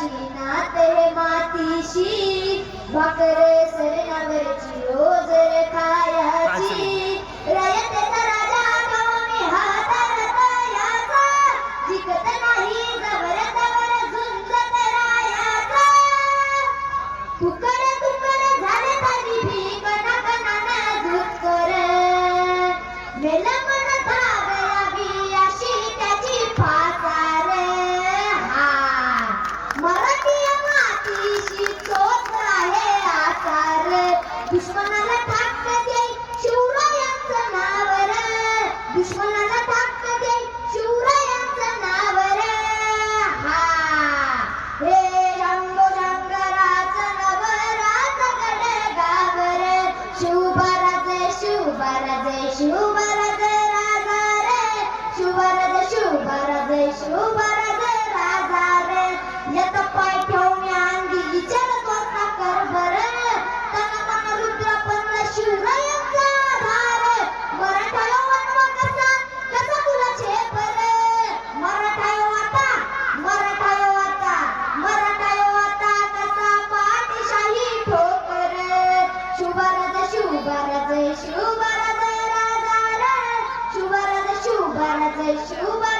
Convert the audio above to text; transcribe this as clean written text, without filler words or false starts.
रक्ताची नात हे मातीशी, भाकर सरणावरची रोज रे खायाची. रयतेचा राजा कवमी हातात याचा, जिकत नाही जबर तवर झुंजत रायाचा. तुकर तुकर झाले तारी भीक नकनानं धुतकर, मेल मन धावयावी अशी त्याची फासार. मराठी मातीशी चोच आहे आसार, दुश्मनाला ठाक दे शिवरायांचं नावर, दुश्मनाला ठाक दे शिवरायांचं नावर. हे शंभो शंकराचं नवराच गडगावर, शिवबाराजे शिवबाराजे शिवबाराजे राजा रे, शिवबाराजे शिवबाराजे शिवबाराजे राजा रे. येत पाय ठेवून अंगी चढतो साखर भर, तन मन रुद्र पण शिवरायांचा धार. मराठा वनवा कसा कसा तुला छेपर, मराठा आता मराठा आता मराठा आता कसा पाठीशाही ठोकर. शिवबाराजे शिवबाराजे शिवबाराजे राजा रे, शिवबाराजे शिवबाराजे शिवबाराजे